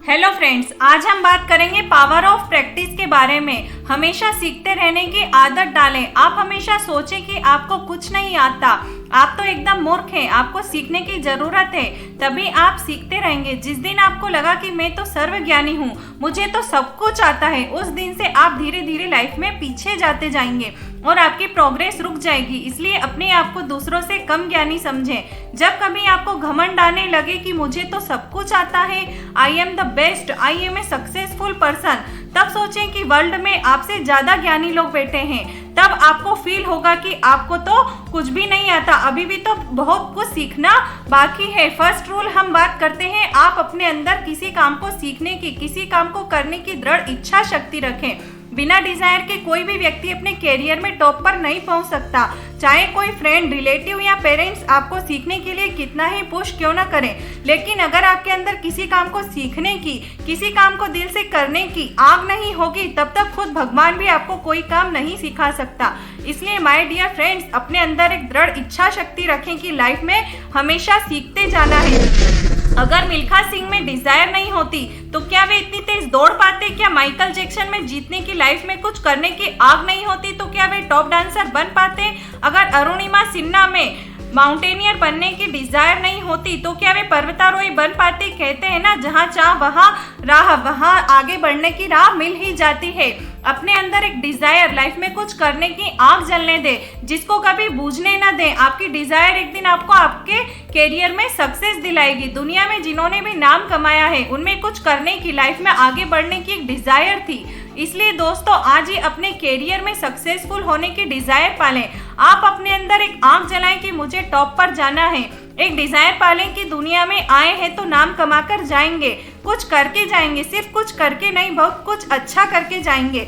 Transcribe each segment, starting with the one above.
Hello friends, आज हम बात करेंगे पावर ऑफ प्रैक्टिस के बारे में। हमेशा सीखते रहने की आदत डालें। आप हमेशा सोचें कि आपको कुछ नहीं आता, आप तो एकदम मूर्ख हैं, आपको सीखने की जरूरत है, तभी आप सीखते रहेंगे। जिस दिन आपको लगा कि मैं तो सर्वज्ञानी हूँ, मुझे तो सब कुछ आता है, उस दिन से आप धीरे धीरे लाइफ में पीछे जाते जाएंगे और आपकी प्रोग्रेस रुक जाएगी। इसलिए अपने आप को दूसरों से कम ज्ञानी समझें। जब कभी आपको घमंड आने लगे कि मुझे तो सब कुछ आता है, I am the best, I am a successful person, तब सोचें कि वर्ल्ड में आपसे ज्यादा ज्ञानी लोग बैठे हैं। तब आपको फील होगा कि आपको तो कुछ भी नहीं आता, अभी भी तो बहुत कुछ सीखना बाकी है। फर्स्ट रूल हम बात करते हैं, आप अपने अंदर किसी काम को सीखने की, किसी काम को करने की दृढ़ इच्छा शक्ति रखें। बिना डिजायर के कोई भी व्यक्ति अपने कैरियर में टॉप पर नहीं पहुंच सकता। चाहे कोई फ्रेंड, रिलेटिव या पेरेंट्स आपको सीखने के लिए कितना ही पुश क्यों ना करें, लेकिन अगर आपके अंदर किसी काम को सीखने की, किसी काम को दिल से करने की आग नहीं होगी, तब तक खुद भगवान भी आपको कोई काम नहीं सिखा सकता। इसलिए माय डियर फ्रेंड्स, अपने अंदर एक दृढ़ इच्छा शक्ति रखें कि लाइफ में हमेशा सीखते जाना है। अगर मिल्खा सिंह में डिजायर नहीं होती तो क्या वे इतनी तेज दौड़ पाते? क्या माइकल जैक्सन में जीतने की, लाइफ में कुछ करने की आग नहीं होती तो क्या वे टॉप डांसर बन पाते? अगर अरुणिमा सिन्हा में माउंटेनियर बनने की डिजायर नहीं होती तो क्या वे पर्वतारोही बन पाते? कहते हैं ना, जहाँ चाह वहाँ राह, वहाँ आगे बढ़ने की राह मिल ही जाती है। अपने अंदर एक डिजायर, लाइफ में कुछ करने की आग जलने दे, जिसको कभी बूझने ना दे। आपकी डिजायर एक दिन आपको आपके कैरियर में सक्सेस दिलाएगी। दुनिया में जिन्होंने भी नाम कमाया है, उनमें कुछ करने की, लाइफ में आगे बढ़ने की एक डिजायर थी। इसलिए दोस्तों, आज ही अपने कैरियर में सक्सेसफुल होने की डिजायर पालें। आप अपने अंदर एक आग जलाएं कि मुझे टॉप पर जाना है। एक डिजायर पालें कि दुनिया में आए हैं तो नाम कमाकर जाएंगे, कुछ करके जाएंगे, सिर्फ कुछ करके नहीं, बहुत कुछ अच्छा करके जाएंगे।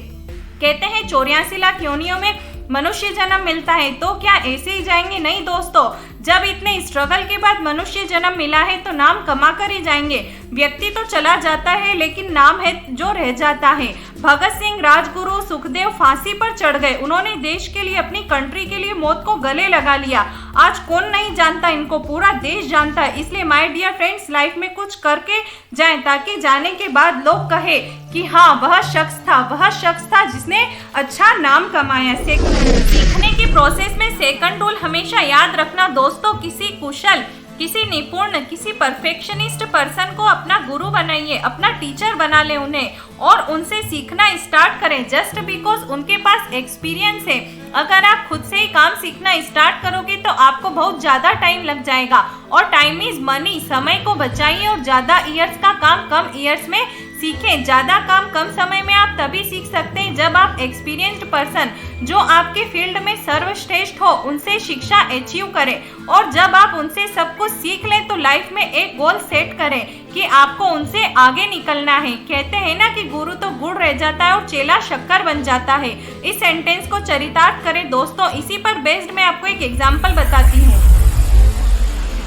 कहते हैं 84 लाख योनियों में मनुष्य जन्म मिलता है, तो क्या ऐसे ही जाएंगे? नहीं दोस्तों, जब इतने स्ट्रगल के बाद मनुष्य जन्म मिला है तो नाम कमा कर ही जाएंगे। व्यक्ति तो चला जाता है, लेकिन नाम है जो रह जाता है। भगत सिंह, राजगुरु, सुखदेव फांसी पर चढ़ गए। उन्होंने देश के लिए, अपनी कंट्री के लिए मौत को गले लगा लिया। आज कौन नहीं जानता इनको, पूरा देश जानता है। इसलिए माय डियर फ्रेंड्स, लाइफ में कुछ करके जाएं, ताकि जाने के बाद लोग कहे कि हाँ, वह शख्स था जिसने अच्छा नाम कमाया। सीखने की प्रोसेस में सेकंड रूल हमेशा याद रखना दोस्तों, किसी कुशल, किसी निपुण, किसी परफेक्शनिस्ट पर्सन को अपना गुरु बनाइए, अपना टीचर बना ले उन्हें, और उनसे सीखना स्टार्ट करें जस्ट बिकॉज उनके पास एक्सपीरियंस है। अगर आप खुद से ही काम सीखना स्टार्ट करोगे तो आपको बहुत ज़्यादा टाइम लग जाएगा, और टाइम इज मनी। समय को बचाइए और ज़्यादा ईयर्स का काम कम ईयर्स में सीखें। ज़्यादा काम कम समय में आप तभी सीख सकते हैं जब आप एक्सपीरियंस्ड पर्सन, जो आपके फील्ड में सर्वश्रेष्ठ हो, उनसे शिक्षा अचीव करें। और जब आप उनसे सब कुछ सीख लें तो लाइफ में एक गोल सेट करें कि आपको उनसे आगे निकलना है। कहते हैं ना कि गुरु तो गुड़ रह जाता है और चेला शक्कर बन जाता है। इस सेंटेंस को चरितार्थ करें दोस्तों। इसी पर बेस्ड मैं आपको एक एग्जाम्पल बताती हूँ।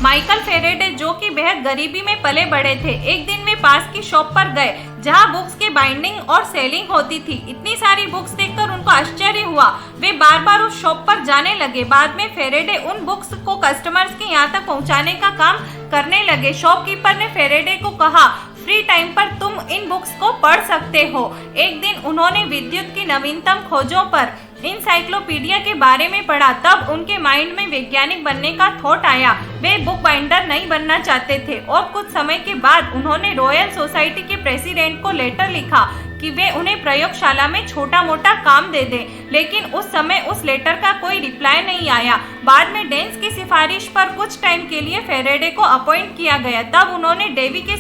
माइकल फेरेडे, जो कि बेहद गरीबी में पले बड़े थे, एक दिन वे पास की शॉप पर गए जहां बुक्स की बाइंडिंग और सेलिंग होती थी। इतनी सारी बुक्स देखकर उनको आश्चर्य हुआ। वे बार बार उस शॉप पर जाने लगे। बाद में फेरेडे उन बुक्स को कस्टमर्स के यहाँ तक पहुँचाने का काम करने लगे। शॉपकीपर ने फेरेडे को कहा, फ्री टाइम पर तुम इन बुक्स को पढ़ सकते हो। एक दिन उन्होंने विद्युत की नवीनतम खोजों पर इंसाइक्लोपीडिया के बारे में पढ़ा। तब उनके माइंड में वैज्ञानिक बनने का थॉट आया। वे बुक बाइंडर नहीं बनना चाहते थे, और कुछ समय के बाद उन्होंने रॉयल सोसाइटी के प्रेसिडेंट को लेटर लिखा कि वे उन्हें प्रयोगशाला में छोटा मोटा काम दे दें, लेकिन उस समय उस लेटर का कोई रिप्लाई नहीं आया। बाद में डेंस की सिफारिश पर कुछ टाइम के लिए फेरेडे को अपॉइंट किया गया। तब उन्होंने डेवी के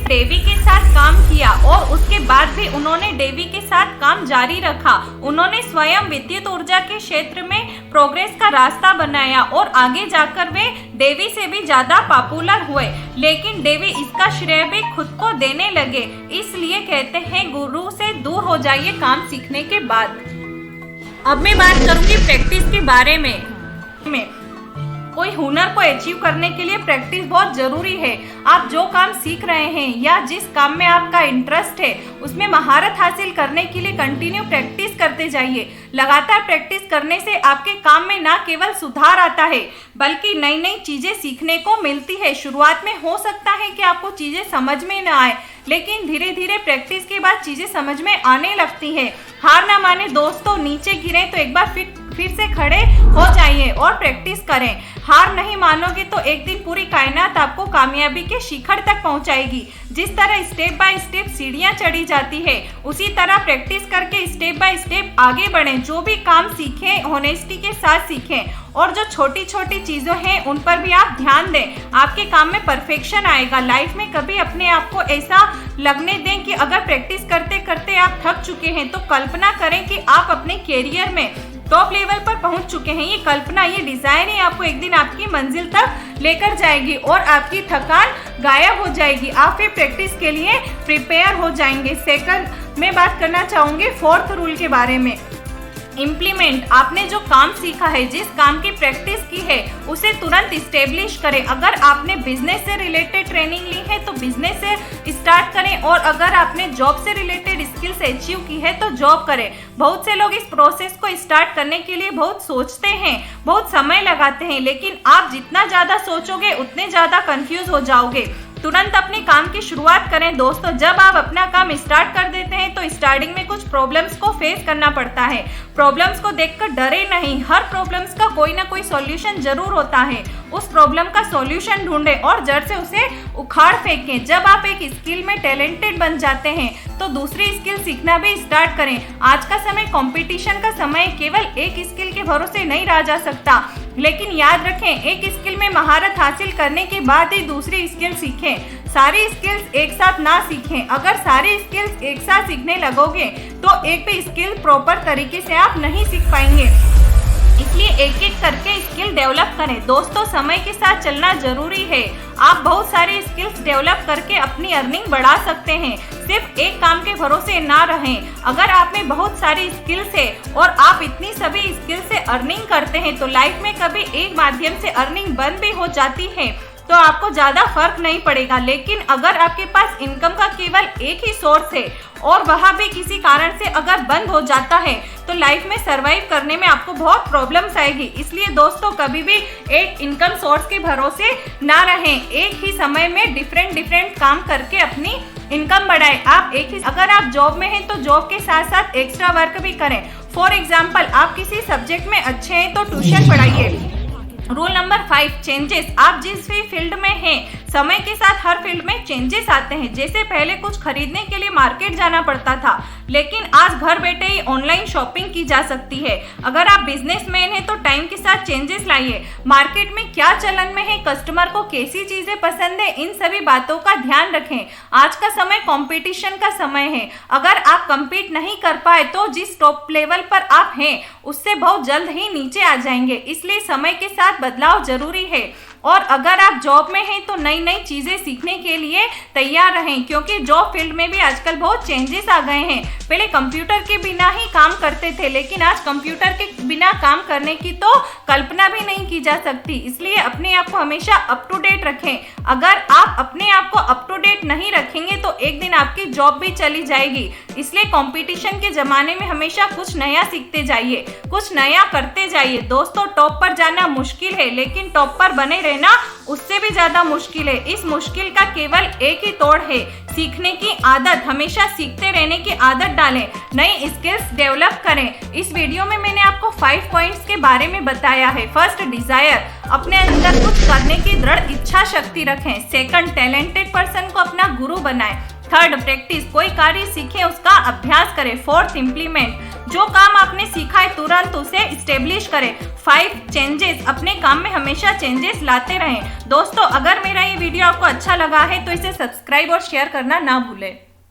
साथ काम किया, और उसके बाद भी उन्होंने डेवी के साथ काम जारी रखा। उन्होंने स्वयं विद्युत ऊर्जा के क्षेत्र में प्रोग्रेस का रास्ता बनाया, और आगे जाकर वे डेवी से भी ज्यादा पॉपुलर हुए। लेकिन डेवी इसका श्रेय भी खुद को देने लगे। इसलिए कहते हैं, गुरु से दूर हो जाइए काम सीखने के बाद। अब मैं बात करूंगी प्रैक्टिस के बारे में। कोई हुनर को अचीव करने के लिए प्रैक्टिस बहुत जरूरी है। आप जो काम सीख रहे हैं या जिस काम में आपका इंटरेस्ट है, उसमें महारत हासिल करने के लिए कंटिन्यू प्रैक्टिस करते जाइए। लगातार प्रैक्टिस करने से आपके काम में ना केवल सुधार आता है, बल्कि नई नई चीजें सीखने को मिलती है। शुरुआत में हो सकता है कि आपको चीजें समझ में न आए, लेकिन धीरे धीरे प्रैक्टिस के बाद चीजें समझ में आने लगती है। हार ना माने दोस्तों, नीचे गिरे तो एक बार फिर से खड़े हो जाइए और प्रैक्टिस करें। हार नहीं मानोगे तो एक दिन पूरी कायनात आपको कामयाबी के शिखर तक पहुंचाएगी। जिस तरह स्टेप बाय स्टेप सीढ़ियां चढ़ी जाती है, उसी तरह प्रैक्टिस करके स्टेप बाय स्टेप आगे बढ़ें। जो भी काम सीखें होनेस्टी के साथ सीखें और जो छोटी छोटी चीज़ें हैं उन पर भी आप ध्यान दें। आपके काम में परफेक्शन आएगा। लाइफ में कभी अपने आप को ऐसा लगने दें कि अगर प्रैक्टिस करते करते आप थक चुके हैं तो कल्पना करें कि आप अपने कैरियर में टॉप लेवल पर पहुंच चुके हैं। ये कल्पना, ये डिजाइन ही आपको एक दिन आपकी मंजिल तक लेकर जाएगी और आपकी थकान गायब हो जाएगी। आप फिर प्रैक्टिस के लिए प्रिपेयर हो जाएंगे। सेकंड मैं बात करना चाहूंगी फोर्थ रूल के बारे में। इम्प्लीमेंट, आपने जो काम सीखा है, जिस काम की प्रैक्टिस की है, उसे तुरंत इस्टेब्लिश करें। अगर आपने बिजनेस से रिलेटेड ट्रेनिंग ली है तो बिजनेस से स्टार्ट करें और अगर आपने जॉब से रिलेटेड स्किल्स अचीव की है तो जॉब करें। बहुत से लोग इस प्रोसेस को स्टार्ट करने के लिए बहुत सोचते हैं, बहुत समय लगाते हैं, लेकिन आप जितना ज़्यादा सोचोगे उतने ज़्यादा कंफ्यूज हो जाओगे। तुरंत अपने काम की शुरुआत करें दोस्तों। जब आप अपना काम स्टार्ट कर देते हैं तो स्टार्टिंग में कुछ प्रॉब्लम्स को फेस करना पड़ता है। प्रॉब्लम्स को देखकर डरे नहीं, हर प्रॉब्लम्स का कोई ना कोई सॉल्यूशन जरूर होता है। उस प्रॉब्लम का सॉल्यूशन ढूंढें और जड़ से उसे उखाड़ फेंकें। जब आप एक स्किल में टैलेंटेड बन जाते हैं तो दूसरी स्किल सीखना भी स्टार्ट करें। आज का समय कंपटीशन का समय, केवल एक स्किल के भरोसे नहीं रहा जा सकता। लेकिन याद रखें, एक स्किल में महारत हासिल करने के बाद ही दूसरी स्किल सीखें। सारी स्किल्स एक साथ ना सीखें। अगर सारी स्किल्स एक साथ सीखने लगोगे तो एक भी स्किल प्रॉपर तरीके से आप नहीं सीख पाएंगे। इसलिए एक एक करके स्किल डेवलप करें। दोस्तों, समय के साथ चलना जरूरी है। आप बहुत सारे स्किल्स डेवलप करके अपनी अर्निंग बढ़ा सकते हैं। सिर्फ एक काम के भरोसे ना रहें। अगर आप में बहुत सारी स्किल्स है और आप इतनी सभी स्किल से अर्निंग करते हैं तो लाइफ में कभी एक माध्यम से अर्निंग बंद भी हो जाती है तो आपको ज़्यादा फर्क नहीं पड़ेगा। लेकिन अगर आपके पास इनकम का केवल एक ही सोर्स है और वह भी किसी कारण से अगर बंद हो जाता है तो लाइफ में सरवाइव करने में आपको बहुत प्रॉब्लम्स आएगी। इसलिए दोस्तों, कभी भी एक इनकम सोर्स के भरोसे ना रहें। एक ही समय में डिफरेंट काम करके अपनी इनकम बढ़ाएं। अगर आप जॉब में हैं तो जॉब के साथ साथ एक्स्ट्रा वर्क भी करें। फॉर एग्जाम्पल, आप किसी सब्जेक्ट में अच्छे हैं तो ट्यूशन पढ़ाइए। Rule number 5, changes. आप जिस भी फील्ड में हैं, समय के साथ हर फील्ड में चेंजेस आते हैं। जैसे पहले कुछ खरीदने के लिए मार्केट जाना पड़ता था, लेकिन आज घर बैठे ही ऑनलाइन शॉपिंग की जा सकती है। अगर आप बिजनेसमैन हैं तो टाइम के साथ चेंजेस लाइए। मार्केट में क्या चलन में है, कस्टमर को कैसी चीजें पसंद है, इन सभी बातों का ध्यान रखें। आज का समय कंपटीशन का समय है। अगर आप compete नहीं कर पाए तो जिस टॉप लेवल पर आप हैं उससे बहुत जल्द ही नीचे आ जाएंगे। इसलिए समय के साथ बदलाव जरूरी है। और अगर आप जॉब में हैं तो नई नई चीज़ें सीखने के लिए तैयार रहें, क्योंकि जॉब फील्ड में भी आजकल बहुत चेंजेस आ गए हैं। पहले कंप्यूटर के बिना ही काम करते थे, लेकिन आज कंप्यूटर के बिना काम करने की तो कल्पना भी नहीं की जा सकती। इसलिए अपने आप को हमेशा अप टू डेट रखें। अगर आप अपने आप को अप टू डेट नहीं रखेंगे तो एक दिन आपकी जॉब भी चली जाएगी। इसलिए कंपटीशन के ज़माने में हमेशा कुछ नया सीखते जाइए, कुछ नया करते जाइए। दोस्तों, टॉप पर जाना मुश्किल है, लेकिन टॉप पर बने रहना उससे भी ज्यादा मुश्किल है। इस मुश्किल का केवल एक ही तोड़ है, सीखने की आदत। हमेशा सीखते रहने की आदत डालें, नई स्किल्स डेवलप करें। इस वीडियो में मैंने आपको 5 पॉइंट्स के बारे में बताया है। फर्स्ट, डिजायर, अपने अंदर कुछ करने की दृढ़ इच्छा शक्ति रखें। सेकंड, टैलेंटेड पर्सन को अपना गुरु बनाएं। थर्ड, प्रैक्टिस, कोई कार्य सीखें, उसका अभ्यास करें। फोर्थ, इम्प्लीमेंट, जो काम आपने सीखा है तुरंत उसे स्टेब्लिश करें। 5, चेंजेस, अपने काम में हमेशा चेंजेस लाते रहें। दोस्तों, अगर मेरा ये वीडियो आपको अच्छा लगा है तो इसे सब्सक्राइब और शेयर करना ना भूलें।